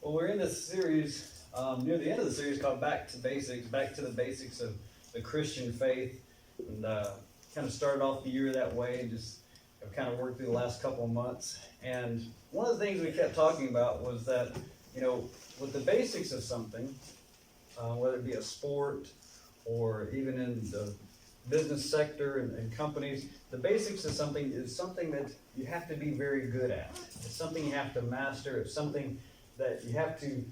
Well, we're in this series, near the end of the series, called Back to Basics, back to the basics of the Christian faith. And kind of started off the year that way and just have kind of worked through the last couple of months. And one of the things we kept talking about was that, with the basics of something, whether it be a sport or even in the business sector and companies, the basics of something is something that you have to be very good at. It's something you have to master. It's something that you have to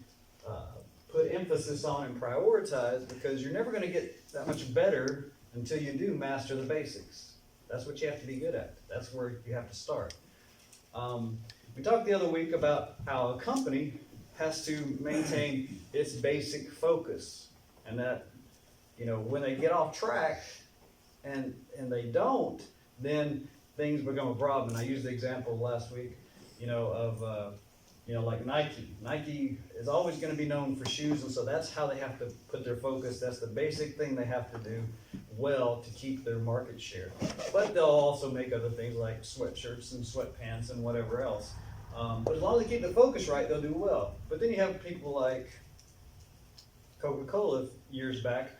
put emphasis on and prioritize, because you're never going to get that much better until you do master the basics. That's what you have to be good at. That's where you have to start. We talked the other week about how a company has to maintain its basic focus, and that when they get off track and they don't, then things become a problem. And I used the example last week, of like Nike. Nike is always going to be known for shoes, and so that's how they have to put their focus. That's the basic thing they have to do well to keep their market share. But they'll also make other things like sweatshirts and sweatpants and whatever else. But as long as they keep the focus right, they'll do well. But then you have people like Coca-Cola years back.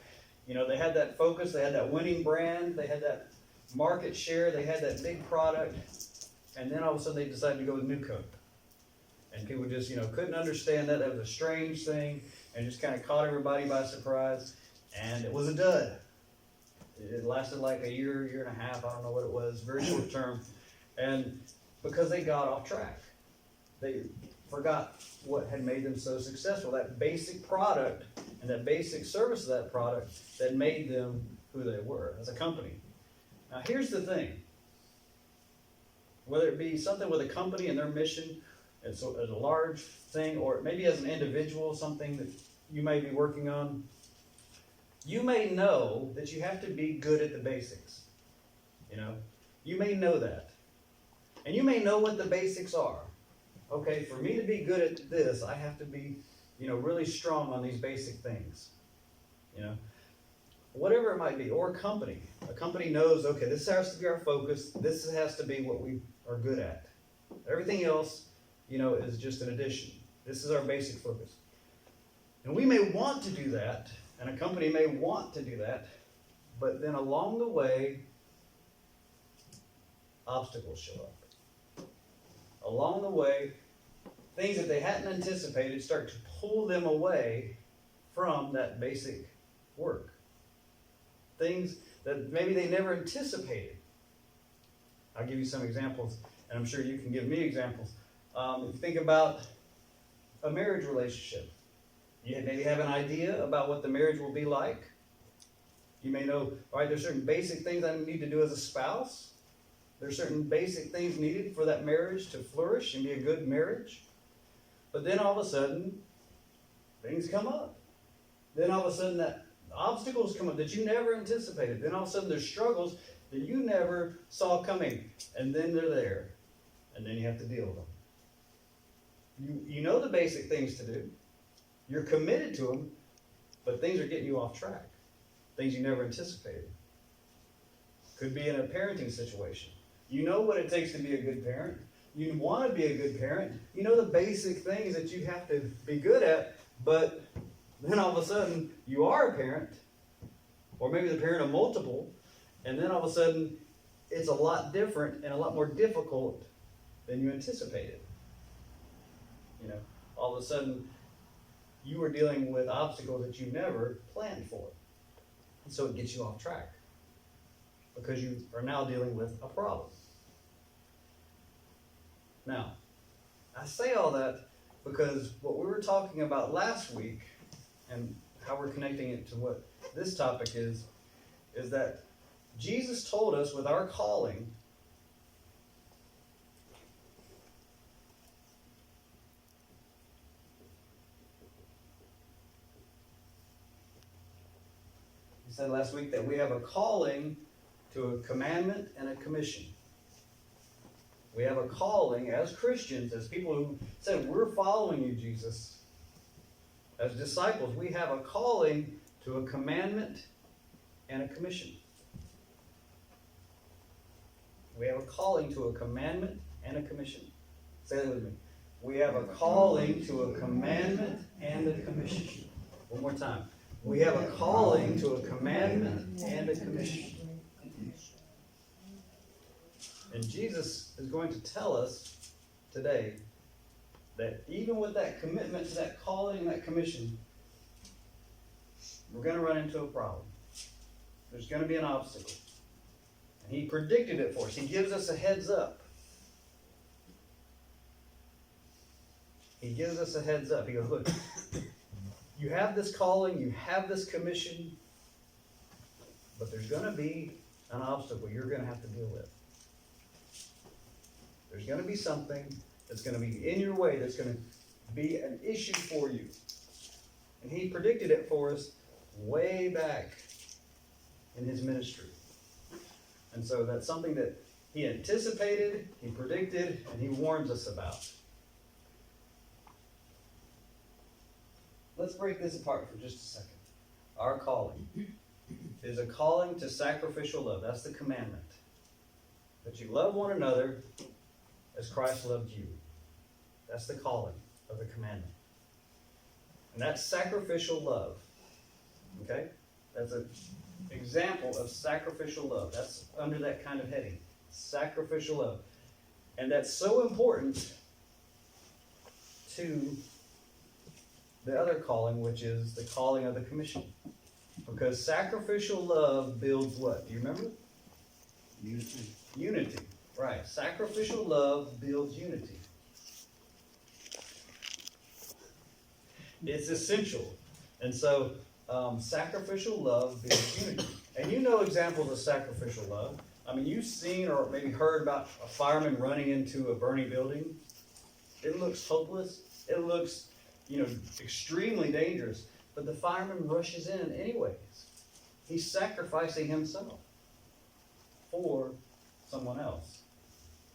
They had that focus, they had that winning brand, they had that market share, they had that big product, and then all of a sudden they decided to go with New Coke. And people just, couldn't understand that. That was a strange thing, and just kind of caught everybody by surprise. And it was a dud. It lasted like a year, year and a half. I don't know what it was, very short term. And because they got off track, they forgot what had made them so successful. That basic product and that basic service of that product that made them who they were as a company. Now, here's the thing. Whether it be something with a company and their mission, as a large thing, or maybe as an individual, something that you may be working on, you may know that you have to be good at the basics. You may know that. And you may know what the basics are. Okay, for me to be good at this, I have to be, really strong on these basic things. Whatever it might be, or a company. A company knows, okay, this has to be our focus. This has to be what we are good at. Everything else, is just an addition. This is our basic focus. And we may want to do that, and a company may want to do that, but then along the way, obstacles show up. Along the way, things that they hadn't anticipated start to pull them away from that basic work. Things that maybe they never anticipated. I'll give you some examples, and I'm sure you can give me examples. If you think about a marriage relationship, you maybe have an idea about what the marriage will be like. You may know, all right, there's certain basic things I need to do as a spouse. There's certain basic things needed for that marriage to flourish and be a good marriage. But then all of a sudden, things come up. Then all of a sudden, that obstacles come up that you never anticipated. Then all of a sudden, there's struggles that you never saw coming. And then they're there. And then you have to deal with them. You know the basic things to do. You're committed to them, but things are getting you off track. Things you never anticipated. Could be in a parenting situation. You know what it takes to be a good parent. You want to be a good parent. You know the basic things that you have to be good at, but then all of a sudden you are a parent, or maybe the parent of multiple, and then all of a sudden it's a lot different and a lot more difficult than you anticipated. All of a sudden you are dealing with obstacles that you never planned for. And so it gets you off track because you are now dealing with a problem. Now, I say all that because what we were talking about last week and how we're connecting it to what this topic is that Jesus told us with our calling, he said last week that we have a calling to a commandment and a commission. We have a calling as Christians, as people who said, we're following you, Jesus. As disciples, we have a calling to a commandment and a commission. We have a calling to a commandment and a commission. Say that with me. We have a calling to a commandment and a commission. One more time. We have a calling to a commandment and a commission. And Jesus is going to tell us today that even with that commitment to that calling and that commission, we're going to run into a problem. There's going to be an obstacle. And he predicted it for us. He gives us a heads up. He gives us a heads up. He goes, look, you have this calling, you have this commission, but there's going to be an obstacle you're going to have to deal with. There's going to be something that's going to be in your way that's going to be an issue for you. And he predicted it for us way back in his ministry. And so that's something that he anticipated, he predicted, and he warns us about. Let's break this apart for just a second. Our calling is a calling to sacrificial love. That's the commandment. That you love one another as Christ loved you. That's the calling of the commandment. And that's sacrificial love. Okay? That's an example of sacrificial love. That's under that kind of heading. Sacrificial love. And that's so important to the other calling, which is the calling of the commission. Because sacrificial love builds what? Do you remember? Unity. Unity. Right. Sacrificial love builds unity. It's essential. And so, sacrificial love builds unity. And you know examples of sacrificial love. I mean, you've seen or maybe heard about a fireman running into a burning building. It looks hopeless. It looks, extremely dangerous. But the fireman rushes in anyways. He's sacrificing himself for someone else.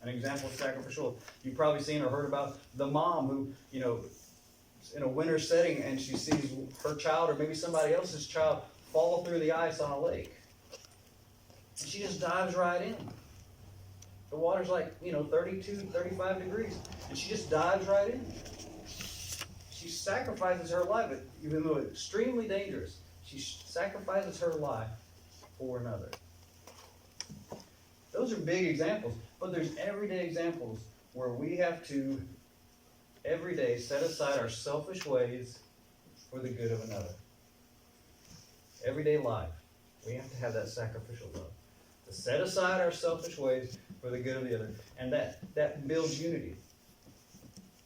An example of sacrificial. You've probably seen or heard about the mom who, in a winter setting and she sees her child or maybe somebody else's child fall through the ice on a lake. And she just dives right in. The water's like, 32, 35 degrees. And she just dives right in. She sacrifices her life, even though it's extremely dangerous. She sacrifices her life for another. Those are big examples, but there's everyday examples where we have to, every day, set aside our selfish ways for the good of another. Everyday life, we have to have that sacrificial love. To set aside our selfish ways for the good of the other. And that builds unity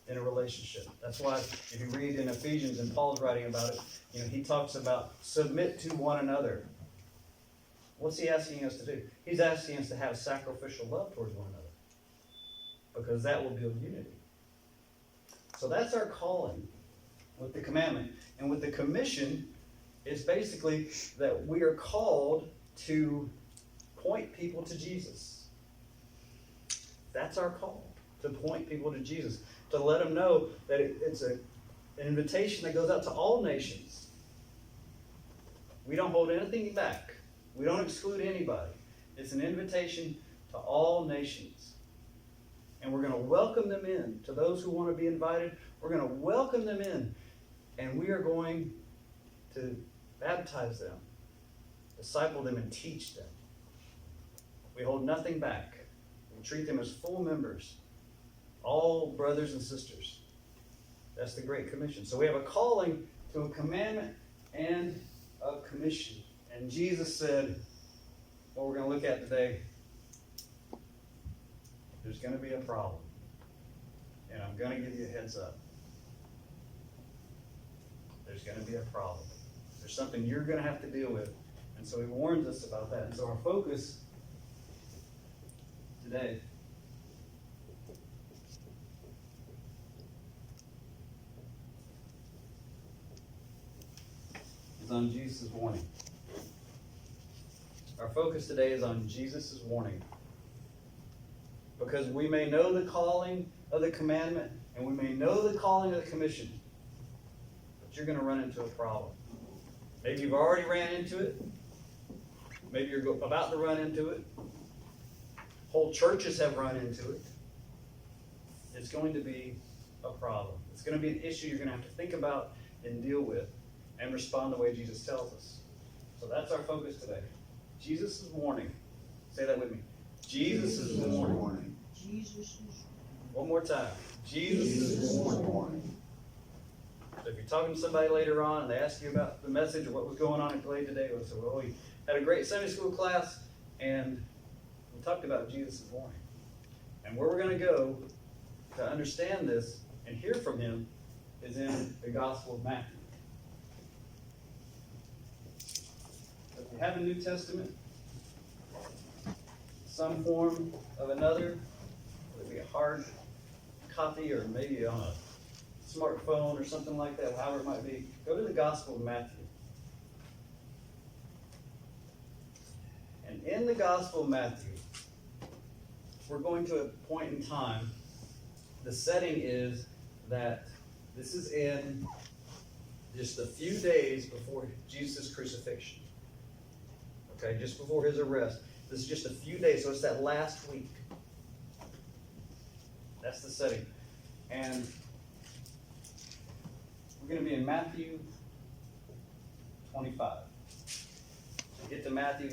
in a relationship. That's why if you read in Ephesians and Paul's writing about it, he talks about submit to one another. What's he asking us to do? He's asking us to have sacrificial love towards one another. Because that will build unity. So that's our calling with the commandment. And with the commission, it's basically that we are called to point people to Jesus. That's our call, to point people to Jesus. To let them know that it's an invitation that goes out to all nations. We don't hold anything back. We don't exclude anybody. It's an invitation to all nations. And we're going to welcome them in. To those who want to be invited, we're going to welcome them in. And we are going to baptize them, disciple them, and teach them. We hold nothing back. We treat them as full members. All brothers and sisters. That's the Great Commission. So we have a calling to a commandment and a commission. And Jesus said, what we're going to look at today, there's going to be a problem. And I'm going to give you a heads up. There's going to be a problem. There's something you're going to have to deal with. And so he warns us about that. And so our focus today is on Jesus' warning. Our focus today is on Jesus' warning. Because we may know the calling of the commandment, and we may know the calling of the commission, but you're going to run into a problem. Maybe you've already ran into it. Maybe you're about to run into it. Whole churches have run into it. It's going to be a problem. It's going to be an issue you're going to have to think about and deal with and respond the way Jesus tells us. So that's our focus today. Jesus' warning. Say that with me. Jesus' warning. Jesus' One more time. Jesus' warning. warning. So if you're talking to somebody later on and they ask you about the message or what was going on at Glade today, we'll say, well, we had a great Sunday school class and we talked about Jesus' warning. And where we're going to go to understand this and hear from him is in the Gospel of Matthew. So if you have a New Testament, some form of another, whether it be a hard copy or maybe on a smartphone or something like that, however it might be, go to the Gospel of Matthew. And in the Gospel of Matthew, we're going to a point in time. The setting is that this is in just a few days before Jesus' crucifixion. Okay, just before his arrest. This is just a few days, so it's that last week. That's the setting. And we're going to be in Matthew 25. So get to Matthew,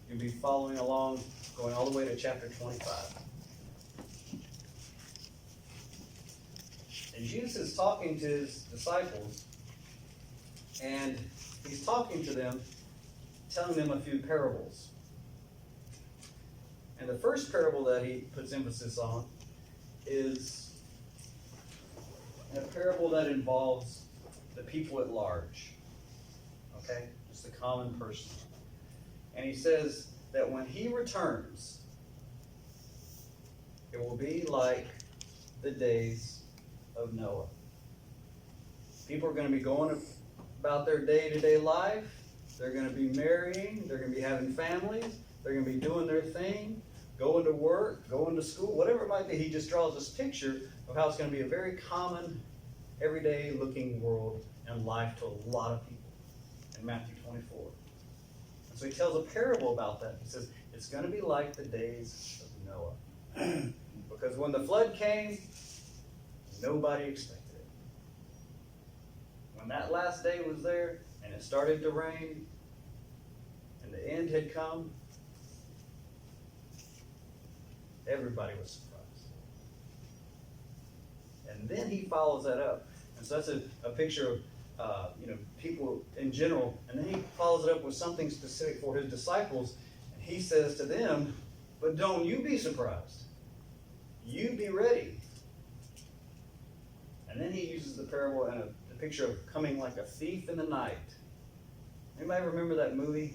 you'll be following along, going all the way to chapter 25. And Jesus is talking to his disciples, and he's talking to them, telling them a few parables. And the first parable that he puts emphasis on is a parable that involves the people at large. Okay? Just the common person. And he says that when he returns, it will be like the days of Noah. People are going to be going about their day-to-day life. They're going to be marrying. They're going to be having families. They're going to be doing their thing, going to work, going to school, whatever it might be. He just draws this picture of how it's going to be a very common, everyday-looking world and life to a lot of people in Matthew 24. And so he tells a parable about that. He says, it's going to be like the days of Noah. Because when the flood came, nobody expected it. When that last day was there, and it started to rain, and the end had come, everybody was surprised. And then he follows that up. And so that's a picture of people in general. And then he follows it up with something specific for his disciples. And he says to them, but don't you be surprised. You be ready. And then he uses the parable and the picture of coming like a thief in the night. Anybody remember that movie,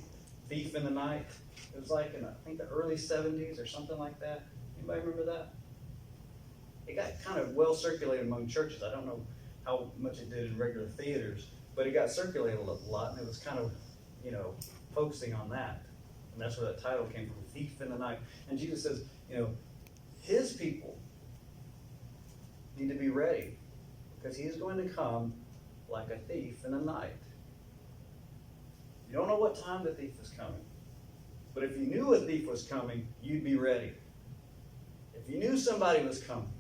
Thief in the Night? It was like in, I think, the early 70s or something like that. Anybody remember that? It got kind of well circulated among churches. I don't know how much it did in regular theaters, but it got circulated a lot, and it was kind of, focusing on that. And that's where that title came from, Thief in the Night. And Jesus says, his people need to be ready, because he is going to come like a thief in the night. You don't know what time the thief is coming. But if you knew a thief was coming, you'd be ready. If you knew somebody was coming,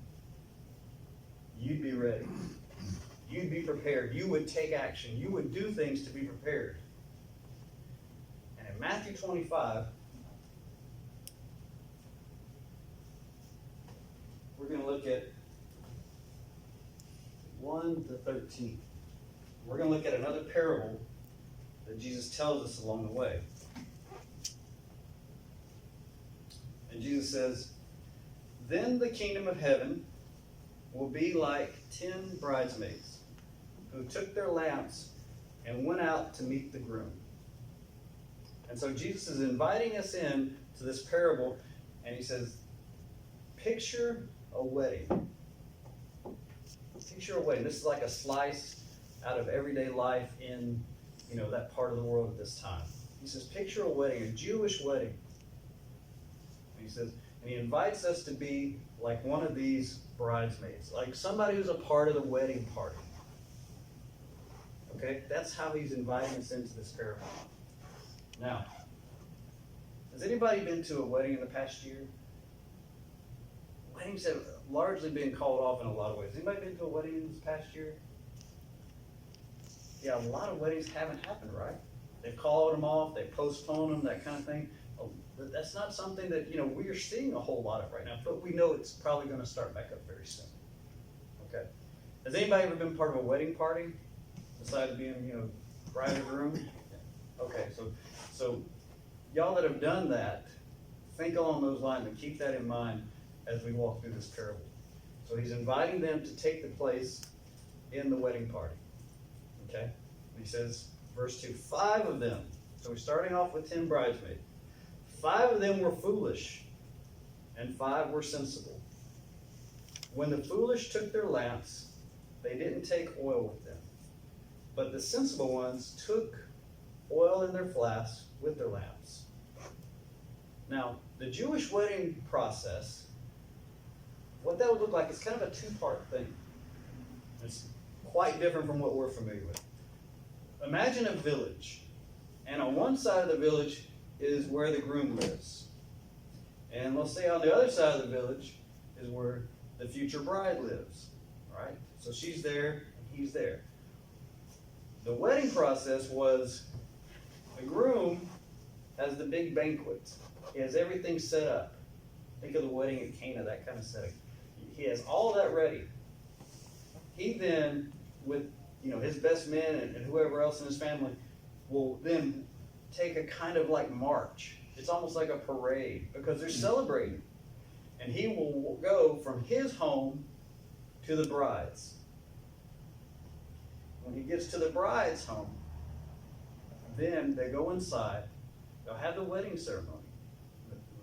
you'd be ready. You'd be prepared. You would take action. You would do things to be prepared. And in Matthew 25, we're going to look at 1 to 13. We're going to look at another parable that Jesus tells us along the way. And Jesus says, then the kingdom of heaven will be like 10 bridesmaids who took their lamps and went out to meet the groom. And so Jesus is inviting us in to this parable, and he says, picture a wedding. Picture a wedding. This is like a slice out of everyday life in, that part of the world at this time. He says, picture a wedding, a Jewish wedding. And he says, and he invites us to be like one of these bridesmaids, like somebody who's a part of the wedding party. Okay? That's how he's inviting us into this parable. Now, has anybody been to a wedding in the past year? weddings have largely been called off in a lot of ways. Anybody been to a wedding this past year? Yeah, a lot of weddings haven't happened, right? They've called them off, they postponed them, that kind of thing. But that's not something that, we are seeing a whole lot of right now, but we know it's probably gonna start back up very soon. Okay. Has anybody ever been part of a wedding party besides being, bride and groom? Okay, so y'all that have done that, think along those lines and keep that in mind as we walk through this parable. So he's inviting them to take the place in the wedding party. Okay? He says, verse 2, 5 of them, so we're starting off with 10 bridesmaids. 5 of them were foolish, and 5 were sensible. When the foolish took their lamps, they didn't take oil with them. But the sensible ones took oil in their flasks with their lamps. Now, the Jewish wedding process, what that would look like is kind of a two-part thing. It's quite different from what we're familiar with. Imagine a village, and on one side of the village is where the groom lives. And let's say on the other side of the village is where the future bride lives, right? So she's there, and he's there. The wedding process was the groom has the big banquet. He has everything set up. Think of the wedding at Cana, that kind of setting. He has all that ready. He then, with his best men and whoever else in his family, will then take a kind of like march. It's almost like a parade because they're celebrating. And he will go from his home to the bride's. When he gets to the bride's home, then they go inside. They'll have the wedding ceremony,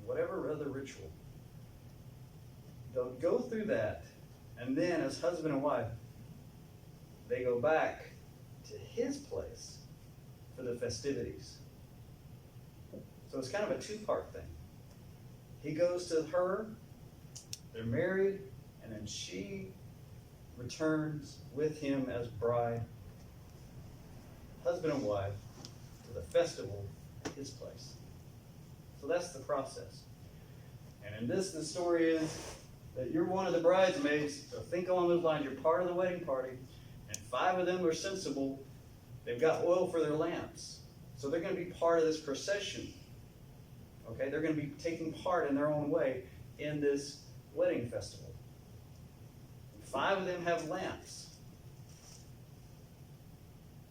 whatever other ritual. They'll go through that, and then as husband and wife, they go back to his place for the festivities. So it's kind of a two-part thing. He goes to her, they're married, and then she returns with him as bride, husband and wife, to the festival at his place. So that's the process. And in this, the story is that you're one of the bridesmaids, so think along those lines. You're part of the wedding party, and 5 of them are sensible. They've got oil for their lamps. So they're going to be part of this procession. Okay, they're going to be taking part in their own way in this wedding festival. 5 of them have lamps.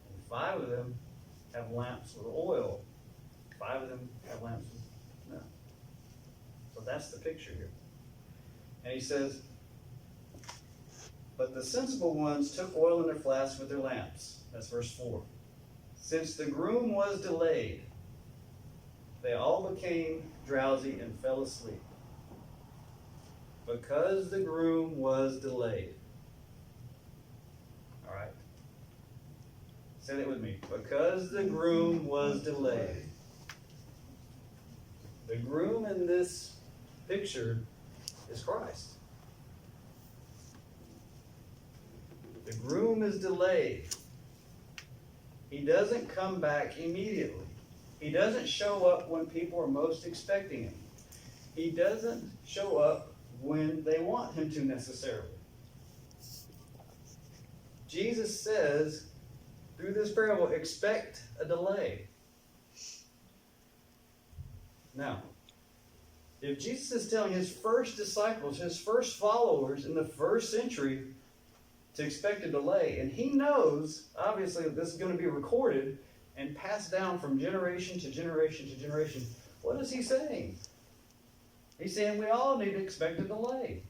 And 5 of them have lamps with oil. 5 of them have lamps with no. So that's the picture here. And he says, but the sensible ones took oil in their flasks with their lamps. That's verse 4. Since the groom was delayed, they all became drowsy and fell asleep. Because the groom was delayed. All right. Say that with me. Because the groom was delayed. The groom in this picture is Christ. The groom is delayed. He doesn't come back immediately. He doesn't show up when people are most expecting him. He doesn't show up when they want him to necessarily. Jesus says, through this parable, expect a delay. Now, if Jesus is telling his first disciples, his first followers in the first century to expect a delay, and he knows, obviously, that this is going to be recorded and passed down from generation to generation to generation, what is he saying? He's saying we all need to expect a delay.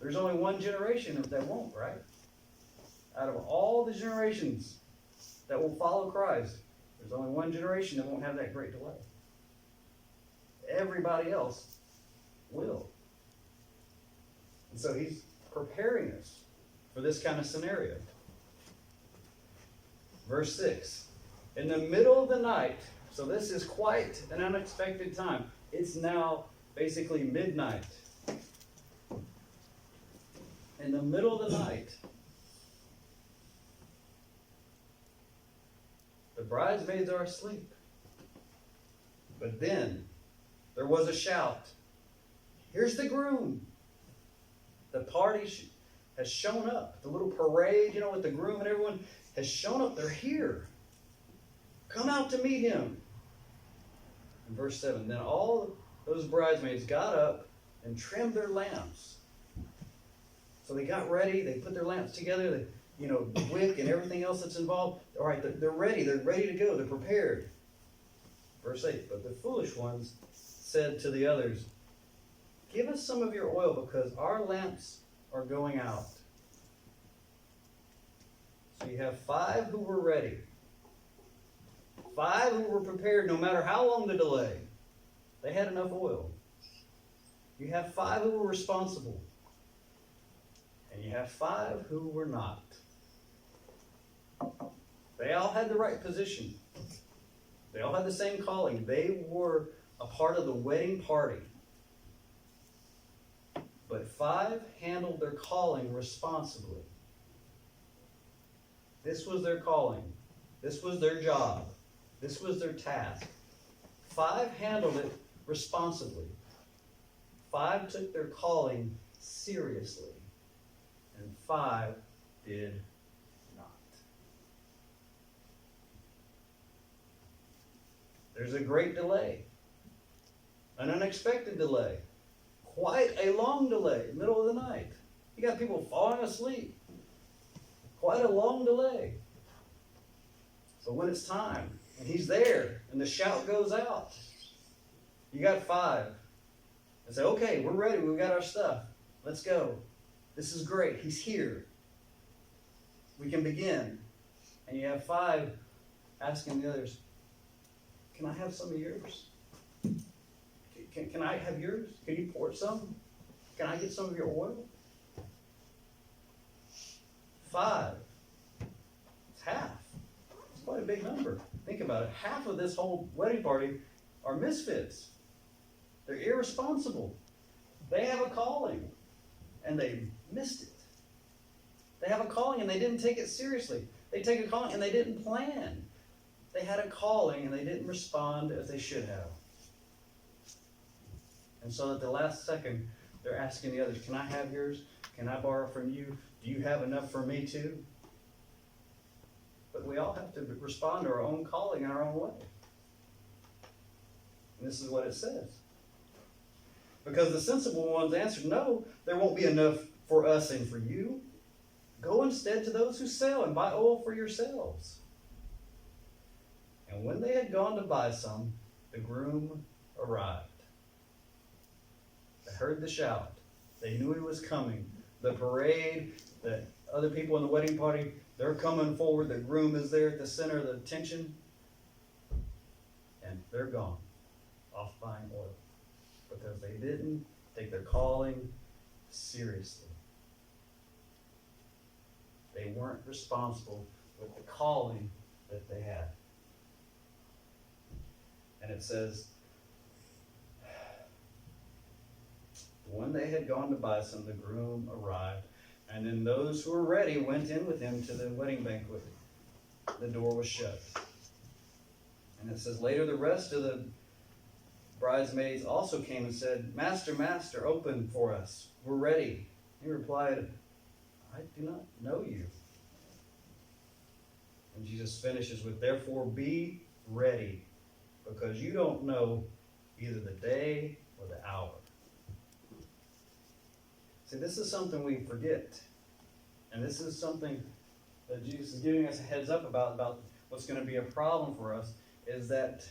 There's only one generation that won't, right? Out of all the generations that will follow Christ, there's only one generation that won't have that great delay. Everybody else will. And so he's preparing us for this kind of scenario. Verse 6. In the middle of the night, so this is quite an unexpected time. It's now basically midnight. In the middle of the night, the bridesmaids are asleep. But then there was a shout. Here's the groom. The party has shown up. The little parade, with the groom and everyone has shown up. They're here. Come out to meet him. In verse 7, then all those bridesmaids got up and trimmed their lamps. So they got ready. They put their lamps together. The wick and everything else that's involved. All right, they're ready. They're ready to go. They're prepared. Verse 8, but the foolish ones said to the others, give us some of your oil because our lamps are going out. So you have 5 who were ready. 5 who were prepared no matter how long the delay. They had enough oil. You have 5 who were responsible. And you have 5 who were not. They all had the right position. They all had the same calling. They were a part of the wedding party. But 5 handled their calling responsibly. This was their calling. This was their job. This was their task. 5 handled it responsibly. 5 took their calling seriously. And 5 did not. There's a great delay. An unexpected delay. Quite a long delay, middle of the night. You got people falling asleep. Quite a long delay. So when it's time, and he's there, and the shout goes out, you got 5. And say, okay, we're ready. We've got our stuff. Let's go. This is great. He's here. We can begin. And you have 5 asking the others, can I have some of yours? Can I have yours? Can you pour some? Can I get some of your oil? 5. It's half. It's quite a big number. Think about it. Half of this whole wedding party are misfits. They're irresponsible. They have a calling, and they missed it. They have a calling, and they didn't take it seriously. They take a calling, and they didn't plan. They had a calling, and they didn't respond as they should have. And so at the last second, they're asking the others, can I have yours? Can I borrow from you? Do you have enough for me too? But we all have to respond to our own calling in our own way. And this is what it says. Because the sensible ones answered, no, there won't be enough for us and for you. Go instead to those who sell and buy oil for yourselves. And when they had gone to buy some, the groom arrived. They heard the shout. They knew he was coming. The parade, the other people in the wedding party, they're coming forward. The groom is there at the center of the attention. And they're gone, off buying oil. Because they didn't take their calling seriously. They weren't responsible with the calling that they had. And it says, when they had gone to buy some, the groom arrived, and then those who were ready went in with him to the wedding banquet. The door was shut. And it says, later the rest of the bridesmaids also came and said, Master, Master, open for us. We're ready. He replied, I do not know you. And Jesus finishes with, therefore be ready, because you don't know either the day or the hour. See, this is something we forget. And this is something that Jesus is giving us a heads up about what's going to be a problem for us, is that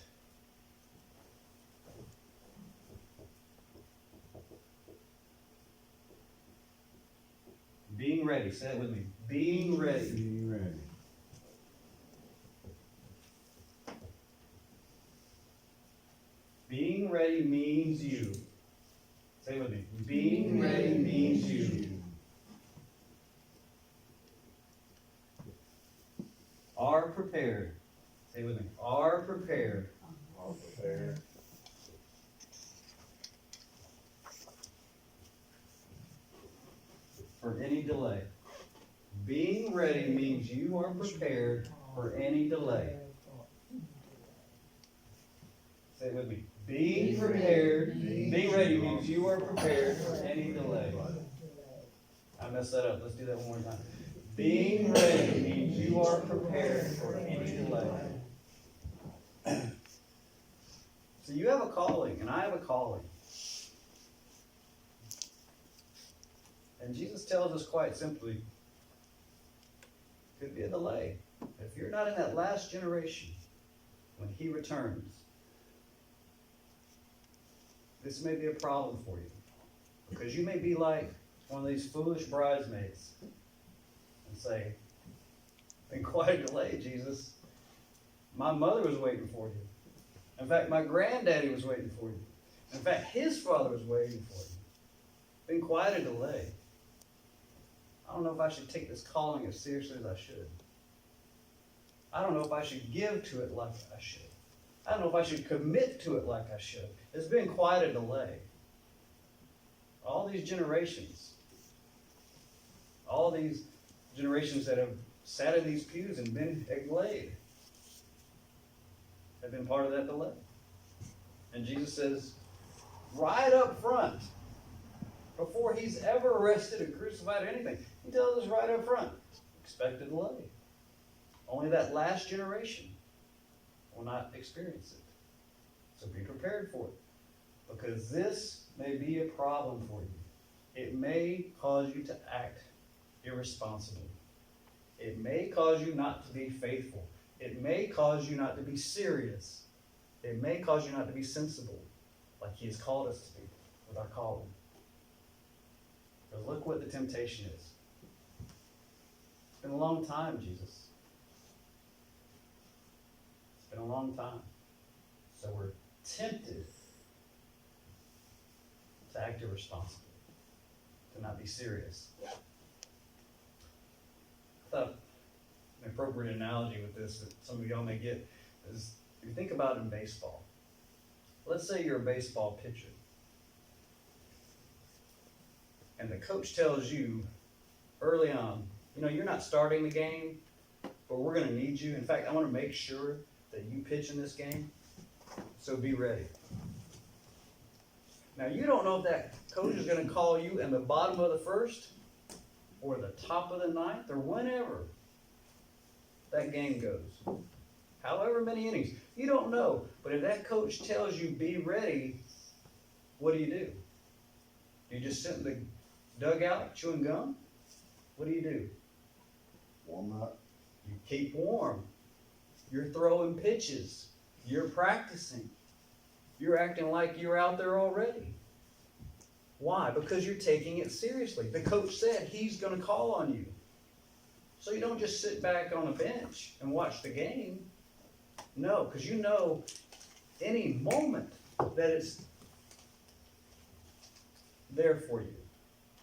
being ready, say it with me, being ready. Being ready. Being ready means you. Say it with me. Being ready means you. Are prepared. Say it with me. Are prepared. Are prepared. For any delay. Being ready means you are prepared for any delay. Say it with me. Being prepared, being ready means you are prepared for any delay. I messed that up. Let's do that one more time. Being ready means you are prepared for any delay. So you have a calling, and I have a calling. And Jesus tells us quite simply, could be a delay. If you're not in that last generation, when he returns, this may be a problem for you. Because you may be like one of these foolish bridesmaids and say, been quite a delay, Jesus. My mother was waiting for you. In fact, my granddaddy was waiting for you. In fact, his father was waiting for you. Been quite a delay. I don't know if I should take this calling as seriously as I should. I don't know if I should give to it like I should. I don't know if I should commit to it like I should. It's been quite a delay. All these generations that have sat in these pews and been at Glade have been part of that delay. And Jesus says, right up front, before he's ever arrested or crucified or anything, he tells us right up front, expect a delay. Only that last generation will not experience it. So be prepared for it. Because this may be a problem for you. It may cause you to act irresponsibly. It may cause you not to be faithful. It may cause you not to be serious. It may cause you not to be sensible, like he has called us to be with our calling. But look what the temptation is. It's been a long time, Jesus. It's been a long time. So we're tempted to act irresponsibly, to not be serious. I thought an appropriate analogy with this that some of y'all may get is, if you think about it in baseball. Let's say you're a baseball pitcher, and the coach tells you early on, you're not starting the game, but we're going to need you. In fact, I want to make sure that you pitch in this game, so be ready. Now, you don't know if that coach is going to call you in the bottom of the first or the top of the ninth or whenever that game goes. However many innings. You don't know. But if that coach tells you be ready, what do? Do you just sit in the dugout chewing gum? What do? Warm up. You keep warm. You're throwing pitches. You're practicing. You're acting like you're out there already. Why? Because you're taking it seriously. The coach said he's going to call on you. So you don't just sit back on a bench and watch the game. No, because you know any moment that it's there for you.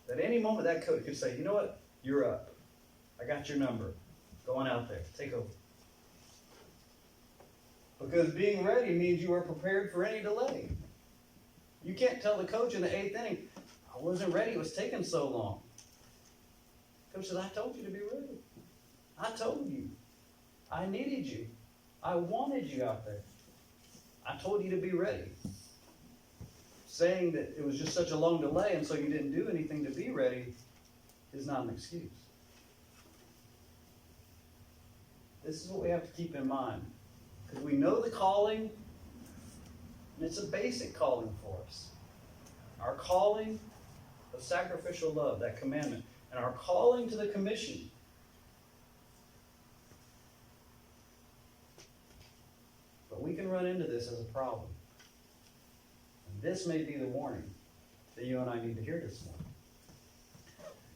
That any moment that coach could say, you know what? You're up. I got your number. Go on out there. Take over. Because being ready means you are prepared for any delay. You can't tell the coach in the 8th inning, I wasn't ready, it was taking so long. Coach said, I told you to be ready. I told you. I needed you. I wanted you out there. I told you to be ready. Saying that it was just such a long delay and so you didn't do anything to be ready is not an excuse. This is what we have to keep in mind. Because we know the calling, and it's a basic calling for us. Our calling of sacrificial love, that commandment, and our calling to the commission. But we can run into this as a problem. And this may be the warning that you and I need to hear this morning.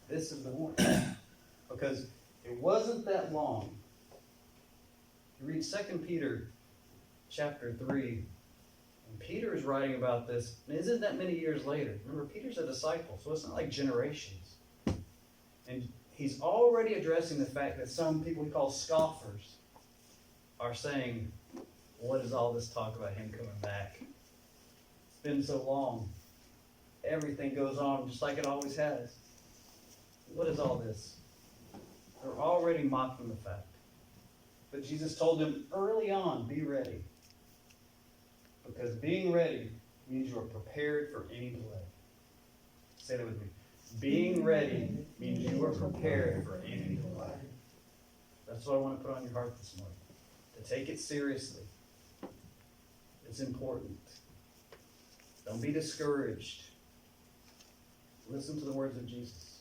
This is the warning. Because it wasn't that long. You read 2 Peter chapter 3, and Peter is writing about this, and it isn't that many years later. Remember, Peter's a disciple, so it's not like generations. And he's already addressing the fact that some people we call scoffers are saying, what is all this talk about him coming back? It's been so long. Everything goes on just like it always has. What is all this? They're already mocking the fact. But Jesus told them early on, be ready. Because being ready means you are prepared for any delay. Say that with me. Being ready means you are prepared for any delay. That's what I want to put on your heart this morning. To take it seriously. It's important. Don't be discouraged. Listen to the words of Jesus.